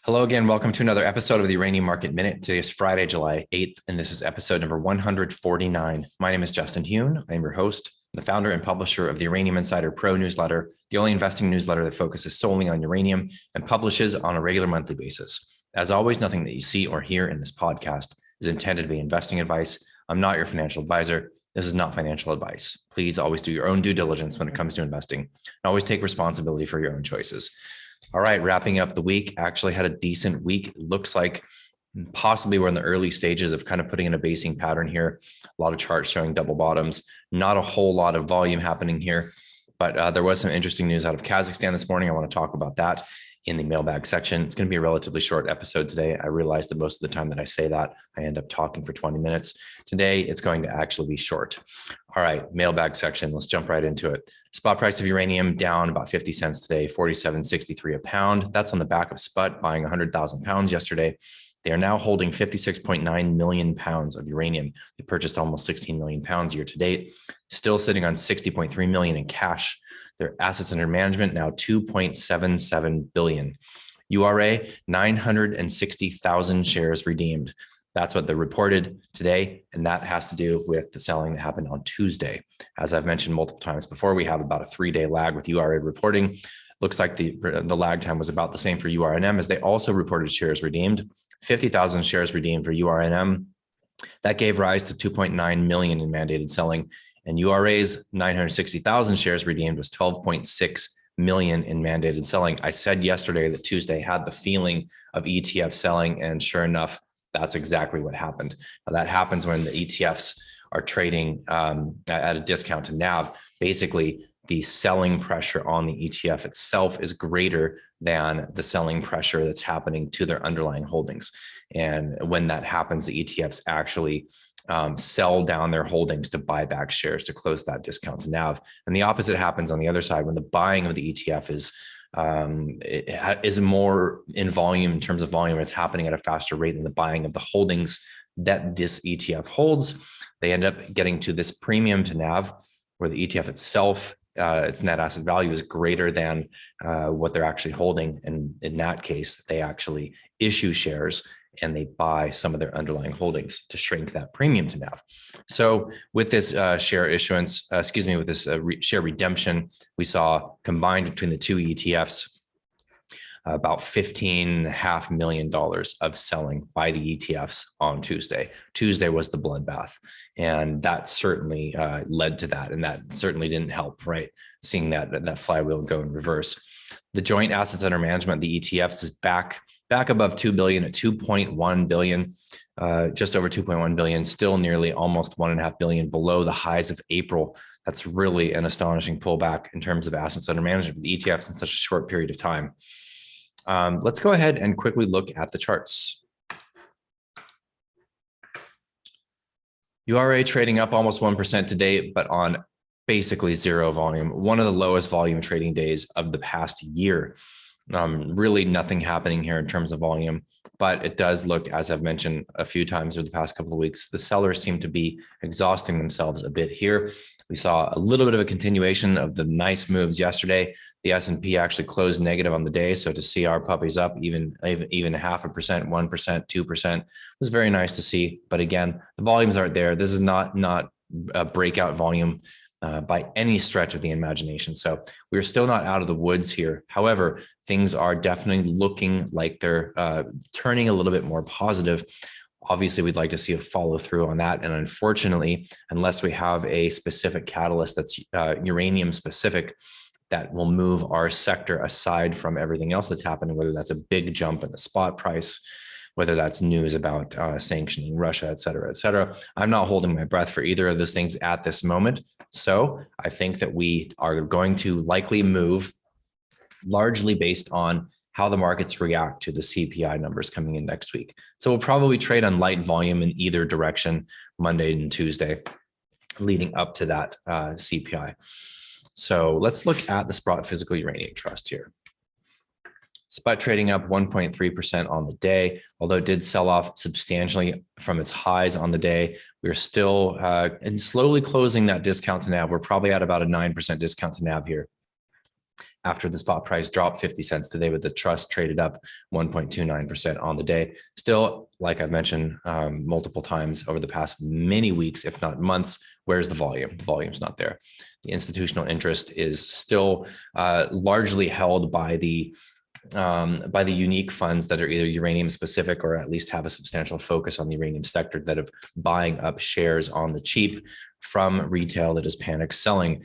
Hello again. Welcome to another episode of the Uranium Market Minute. Today is Friday, July 8th, and this is episode number 149. My name is Justin Huhn. I am your host, the founder and publisher of the Uranium Insider Pro Newsletter, the only investing newsletter that focuses solely on uranium and publishes on a regular monthly basis. As always, nothing that you see or hear in this podcast is intended to be investing advice. I'm not your financial advisor. This is not financial advice. Please always do your own due diligence when it comes to investing and always take responsibility for your own choices. All right, wrapping up the week, actually had a decent week. It looks like possibly we're in the early stages of kind of putting in a basing pattern here. A lot of charts showing double bottoms, not a whole lot of volume happening here, but there was some interesting news out of Kazakhstan this morning. I want to talk about that in the mailbag section. It's going to be a relatively short episode today. I realize that most of the time that I say that, I end up talking for 20 minutes. Today, it's going to actually be short. All right, mailbag section. Let's jump right into it. Spot price of uranium down about 50 cents today, 47.63 a pound. That's on the back of Sput buying 100,000 pounds yesterday. They are now holding 56.9 million pounds of uranium. They purchased almost 16 million pounds year to date, still sitting on 60.3 million in cash. Their assets under management now 2.77 billion. URA 960,000 shares redeemed. That's what they reported today, and that has to do with the selling that happened on Tuesday. As I've mentioned multiple times before, we have about a 3-day lag with URA reporting. Looks like the lag time was about the same for URNM, as they also reported shares redeemed. 50,000 shares redeemed for URNM. That gave rise to 2.9 million in mandated selling, and URA's 960,000 shares redeemed was 12.6 million in mandated selling. I said yesterday that Tuesday had the feeling of ETF selling, and sure enough, that's exactly what happened. Now, that happens when the ETFs are trading at a discount to NAV. Basically, the selling pressure on the ETF itself is greater than the selling pressure that's happening to their underlying holdings. And when that happens, the ETFs actually sell down their holdings to buy back shares to close that discount to NAV. And the opposite happens on the other side when the buying of the ETF is more in volume. In terms of volume, it's happening at a faster rate than the buying of the holdings that this ETF holds. They end up getting to this premium to NAV, where the ETF itself, its net asset value is greater than what they're actually holding. And in that case, they actually issue shares and they buy some of their underlying holdings to shrink that premium to NAV. So with this share issuance, with this share redemption, we saw combined between the two ETFs about $15.5 million of selling by the ETFs on Tuesday. Tuesday was the bloodbath, and that certainly led to that, and that certainly didn't help, right? Seeing that flywheel go in reverse. The joint assets under management, the ETFs, is back above 2 billion at 2.1 billion, just over 2.1 billion, still nearly almost 1.5 billion below the highs of April. That's really an astonishing pullback in terms of assets under management for the ETFs in such a short period of time. Let's go ahead and quickly look at the charts. URA trading up almost 1% today, but on basically zero volume. One of the lowest volume trading days of the past year. Really nothing happening here in terms of volume, but it does look, as I've mentioned a few times over the past couple of weeks, the sellers seem to be exhausting themselves a bit here. We saw a little bit of a continuation of the nice moves yesterday. The S&P actually closed negative on the day. So to see our puppies up even 0.5%, 1%, 2% was very nice to see. But again, the volumes aren't there. This is not a breakout volume by any stretch of the imagination. So we're still not out of the woods here. However, things are definitely looking like they're turning a little bit more positive. Obviously, we'd like to see a follow through on that. And unfortunately, unless we have a specific catalyst that's uranium specific, that will move our sector aside from everything else that's happening, whether that's a big jump in the spot price, whether that's news about sanctioning Russia, et cetera, et cetera. I'm not holding my breath for either of those things at this moment. So I think that we are going to likely move largely based on how the markets react to the CPI numbers coming in next week. So we'll probably trade on light volume in either direction, Monday and Tuesday, leading up to that CPI. So let's look at the Sprott Physical Uranium Trust here. Spot trading up 1.3% on the day, although it did sell off substantially from its highs on the day. We're still and slowly closing that discount to NAV. We're probably at about a 9% discount to NAV here. after the spot price dropped 50 cents today, but the trust traded up 1.29% on the day. Still, like I've mentioned multiple times over the past many weeks, if not months, where's the volume? The volume's not there. The institutional interest is still largely held by the unique funds that are either uranium specific or at least have a substantial focus on the uranium sector, that are buying up shares on the cheap from retail that is panic selling.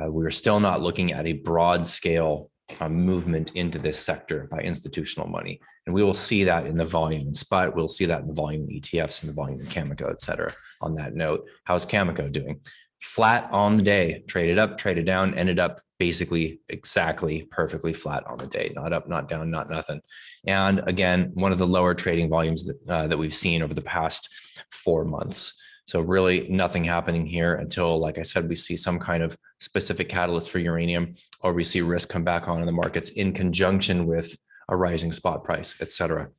We're still not looking at a broad scale movement into this sector by institutional money. And we will see that in the volume in SPUT. We'll see that in the volume in ETFs and the volume in Cameco, et cetera. On that note, how's Cameco doing? Flat on the day, traded up, traded down, ended up basically exactly perfectly flat on the day, not up, not down, not nothing. And again, one of the lower trading volumes that we've seen over the past 4 months. So really nothing happening here until, like I said, we see some kind of specific catalyst for uranium, or we see risk come back on in the markets in conjunction with a rising spot price, et cetera.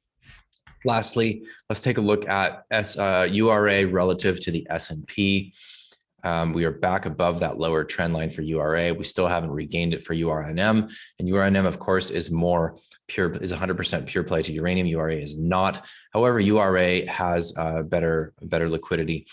Lastly, let's take a look at URA relative to the S&P. We are back above that lower trend line for URA. We still haven't regained it for URNM. And URNM, of course, is more pure, is 100% pure play to uranium. URA is not. However, URA has better liquidity.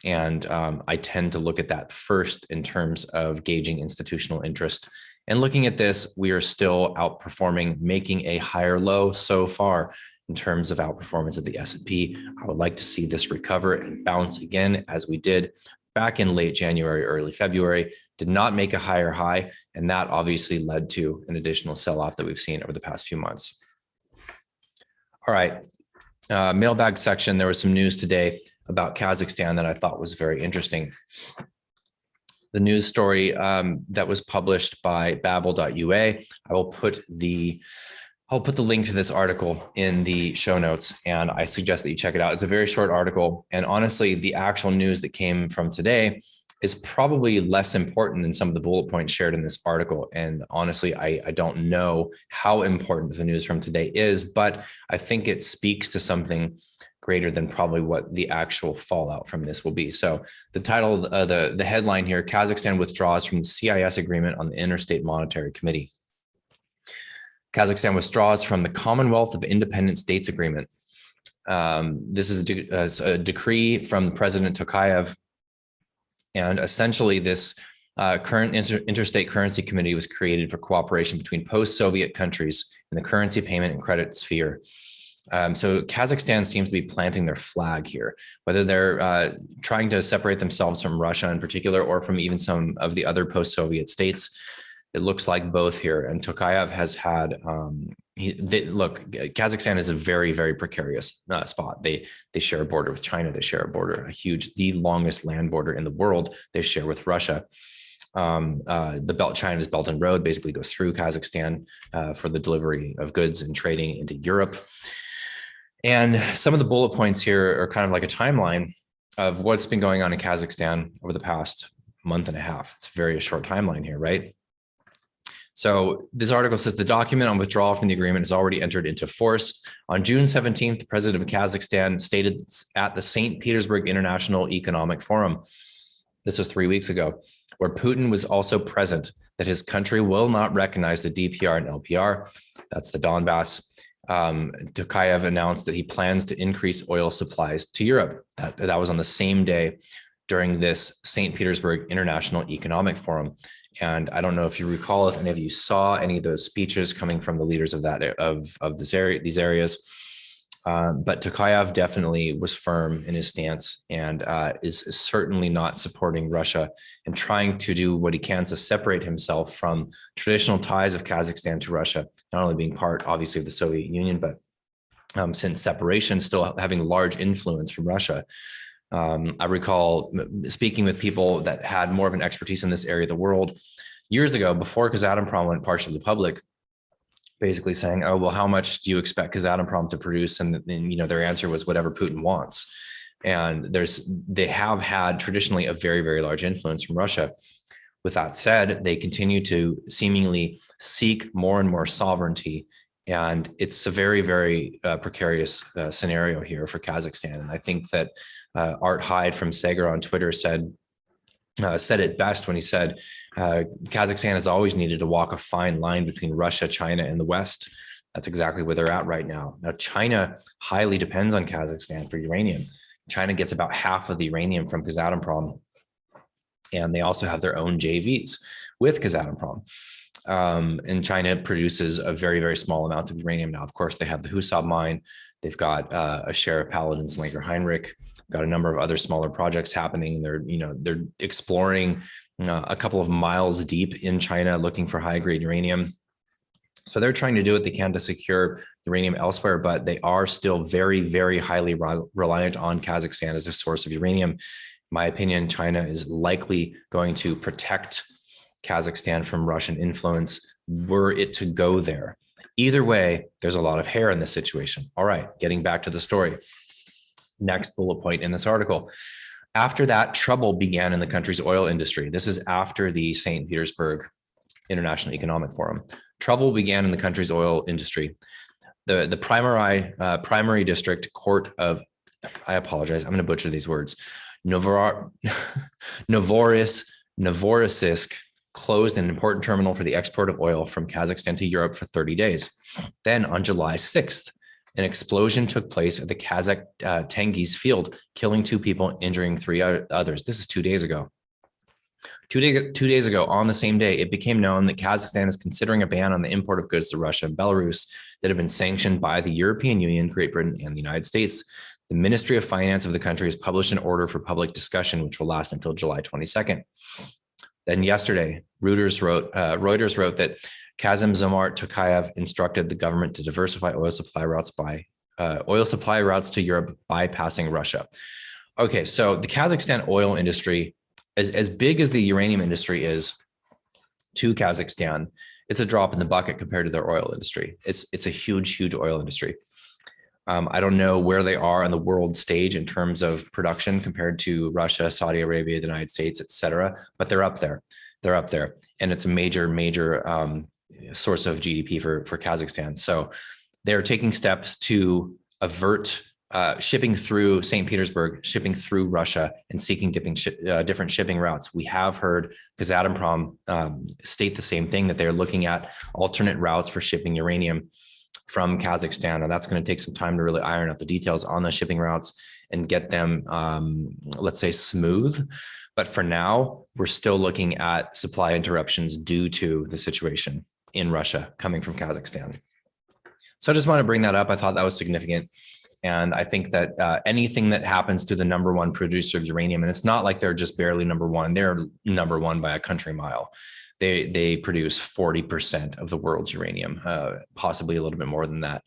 And I tend to look at that first in terms of gauging institutional interest. And looking at this, we are still outperforming, making a higher low so far in terms of outperformance of the S&P. I would like to see this recover and bounce again, as we did back in late January, early February. Did not make a higher high, and that obviously led to an additional sell-off that we've seen over the past few months. All right, mailbag section. There was some news today about Kazakhstan that I thought was very interesting. The news story that was published by babel.ua. I'll put the link to this article in the show notes, and I suggest that you check it out. It's a very short article, and honestly, the actual news that came from today is probably less important than some of the bullet points shared in this article. And honestly, I don't know how important the news from today is, but I think it speaks to something greater than probably what the actual fallout from this will be. So the title, the headline here: Kazakhstan withdraws from the CIS agreement on the Interstate Monetary Committee. Kazakhstan withdraws from the Commonwealth of Independent States Agreement. This is a decree from President Tokayev. And essentially this current Interstate Currency Committee was created for cooperation between post-Soviet countries in the currency payment and credit sphere. So Kazakhstan seems to be planting their flag here, whether they're trying to separate themselves from Russia in particular, or from even some of the other post-Soviet states. It looks like both here. And Tokayev has had, Kazakhstan is a very, very precarious spot. They share a border with China. They share a border, the longest land border in the world. They share with Russia. China's Belt and Road basically goes through Kazakhstan for the delivery of goods and trading into Europe. And some of the bullet points here are kind of like a timeline of what's been going on in Kazakhstan over the past month and a half. It's a very short timeline here, right? So this article says the document on withdrawal from the agreement has already entered into force. On June 17th, the president of Kazakhstan stated at the St. Petersburg International Economic Forum, this was 3 weeks ago, where Putin was also present, that his country will not recognize the DPR and LPR. That's the Donbass. Tokayev announced that he plans to increase oil supplies to Europe. That was on the same day during this St. Petersburg International Economic Forum. And I don't know if you recall, if any of you saw any of those speeches coming from the leaders of these areas. But Tokayev definitely was firm in his stance, and is certainly not supporting Russia and trying to do what he can to separate himself from traditional ties of Kazakhstan to Russia, not only being part, obviously, of the Soviet Union, but since separation, still having large influence from Russia. I recall speaking with people that had more of an expertise in this area of the world years ago, before Kazatomprom went partially public, basically saying, "Oh, well, how much do you expect Kazatomprom to produce?" And their answer was whatever Putin wants. And they have had traditionally a very, very large influence from Russia. With that said, they continue to seemingly seek more and more sovereignty. And it's a very, very precarious scenario here for Kazakhstan. And I think that Art Hyde from Sager on Twitter said, said it best when he said, Kazakhstan has always needed to walk a fine line between Russia, China, and the West. That's exactly where they're at right now. Now, China highly depends on Kazakhstan for uranium. China gets about half of the uranium from Kazatomprom, and they also have their own JVs with Kazatomprom. And China produces a very, very small amount of uranium now. Of course, they have the Huhn mine. They've got a share of Paladin's Langer Heinrich, got a number of other smaller projects happening. They're exploring a couple of miles deep in China, looking for high grade uranium. So they're trying to do what they can to secure uranium elsewhere, but they are still very, very highly reliant on Kazakhstan as a source of uranium. In my opinion, China is likely going to protect Kazakhstan from Russian influence were it to go there. Either way, there's a lot of hair in this situation. All right, getting back to the story. Next bullet point in this article. After that, trouble began in the country's oil industry. This is after the St. Petersburg International Economic Forum. Trouble began in the country's oil industry. The primary district court of, I apologize, I'm going to butcher these words, Novorossiysk closed an important terminal for the export of oil from Kazakhstan to Europe for 30 days. Then on July 6th, an explosion took place at the Kazakh Tengiz field, killing 2 people, injuring 3 others. This is 2 days ago. 2 days ago, on the same day, it became known that Kazakhstan is considering a ban on the import of goods to Russia and Belarus that have been sanctioned by the European Union, Great Britain, and the United States. The Ministry of Finance of the country has published an order for public discussion, which will last until July 22nd. Then yesterday, Reuters wrote that Kazym-Jomart Tokayev instructed the government to diversify oil supply routes to Europe, bypassing Russia. Okay, so the Kazakhstan oil industry, as big as the uranium industry is to Kazakhstan, it's a drop in the bucket compared to their oil industry. It's a huge, huge oil industry. I don't know where they are on the world stage in terms of production compared to Russia, Saudi Arabia, the United States, et cetera, but they're up there. They're up there. And it's a major, major source of GDP for Kazakhstan. So they're taking steps to avert shipping through St. Petersburg, shipping through Russia, and seeking different shipping routes. We have heard Kazatomprom state the same thing, that they're looking at alternate routes for shipping uranium from Kazakhstan. And that's going to take some time to really iron out the details on the shipping routes and get them, let's say, smooth. But for now, we're still looking at supply interruptions due to the situation in Russia coming from Kazakhstan. So I just want to bring that up. I thought that was significant. And I think that anything that happens to the number 1 producer of uranium, and it's not like they're just barely number 1, they're number 1 by a country mile. They produce 40% of the world's uranium, possibly a little bit more than that.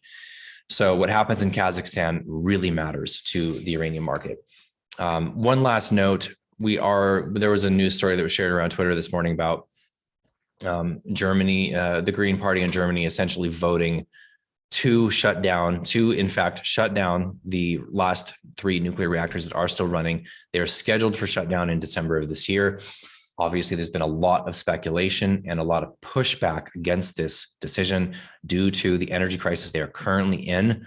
So what happens in Kazakhstan really matters to the uranium market. One last note, there was a news story that was shared around Twitter this morning about Germany, the Green Party in Germany essentially voting to shut down the last 3 nuclear reactors that are still running. They're scheduled for shutdown in December of this year. Obviously, there's been a lot of speculation and a lot of pushback against this decision due to the energy crisis they are currently in.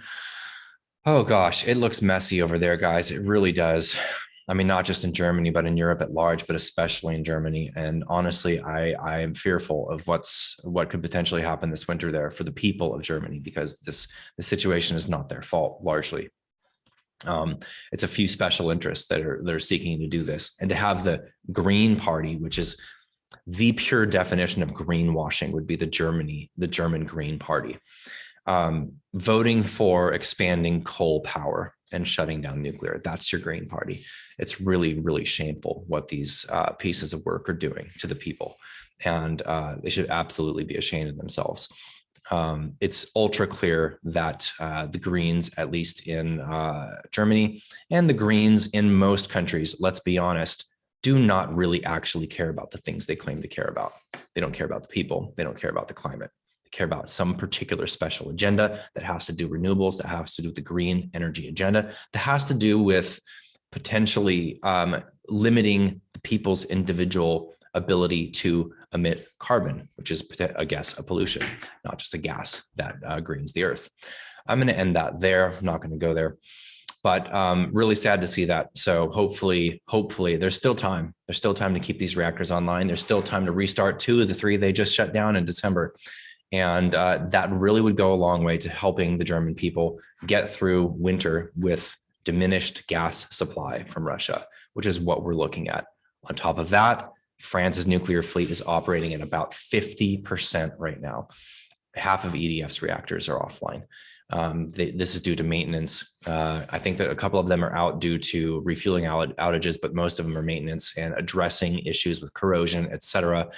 Oh gosh, it looks messy over there, guys. It really does. I mean, not just in Germany, but in Europe at large, but especially in Germany. And honestly, I am fearful of what could potentially happen this winter there for the people of Germany, because the situation is not their fault largely. It's a few special interests that are seeking to do this, and to have the Green Party, which is the pure definition of greenwashing, would be the German Green Party, voting for expanding coal power and shutting down nuclear. That's your Green Party. It's really, really shameful what these pieces of work are doing to the people, and they should absolutely be ashamed of themselves. It's ultra clear that the Greens, at least in Germany, and the Greens in most countries, let's be honest, do not really actually care about the things they claim to care about. They don't care about the people. They don't care about the climate. They care about some particular special agenda that has to do renewables, that has to do with the green energy agenda, that has to do with potentially limiting the people's individual ability to emit carbon, which is a pollution, not just a gas that greens the earth. I'm going to end that there. I'm not going to go there. But really sad to see that. So hopefully there's still time. There's still time to keep these reactors online. There's still time to restart 2 of the 3 they just shut down in December. And that really would go a long way to helping the German people get through winter with diminished gas supply from Russia, which is what we're looking at. On top of that, France's nuclear fleet is operating at about 50% right now. Half of EDF's reactors are offline. This is due to maintenance. I think that a couple of them are out due to refueling outages, but most of them are maintenance and addressing issues with corrosion, et cetera.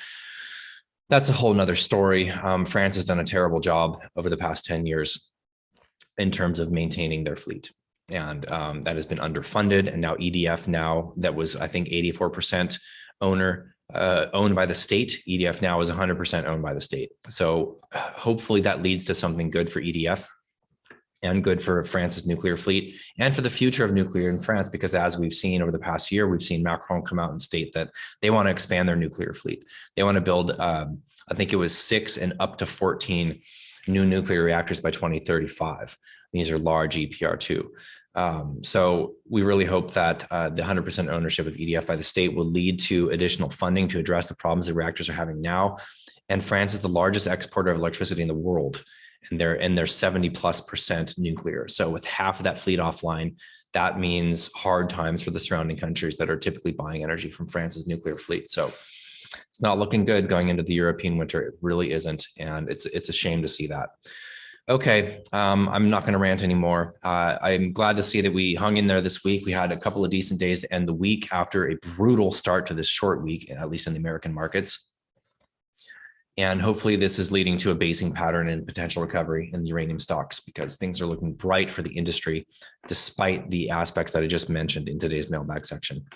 That's a whole nother story. France has done a terrible job over the past 10 years in terms of maintaining their fleet. And that has been underfunded. And now EDF that was, I think, 84% owned by the state. EDF now is 100% owned by the state. So hopefully that leads to something good for EDF and good for France's nuclear fleet and for the future of nuclear in France, because as we've seen over the past year, we've seen Macron come out and state that they want to expand their nuclear fleet. They want to build, I think it was 6 and up to 14 new nuclear reactors by 2035. These are large EPR2. So we really hope that the 100% ownership of EDF by the state will lead to additional funding to address the problems the reactors are having now. And France is the largest exporter of electricity in the world, and they're 70+% nuclear. So with half of that fleet offline, that means hard times for the surrounding countries that are typically buying energy from France's nuclear fleet. So it's not looking good going into the European winter. It really isn't. And it's a shame to see that. Okay, I'm not going to rant anymore. I'm glad to see that we hung in there this week. We had a couple of decent days to end the week after a brutal start to this short week, at least in the American markets. And hopefully this is leading to a basing pattern and potential recovery in the uranium stocks, because things are looking bright for the industry, despite the aspects that I just mentioned in today's mailbag section.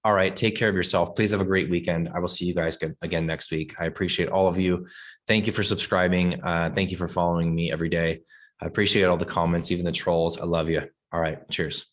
All right, take care of yourself. Please have a great weekend. I will see you guys again next week. I appreciate all of you. Thank you for subscribing. Thank you for following me every day. I appreciate all the comments, even the trolls. I love you. All right, cheers.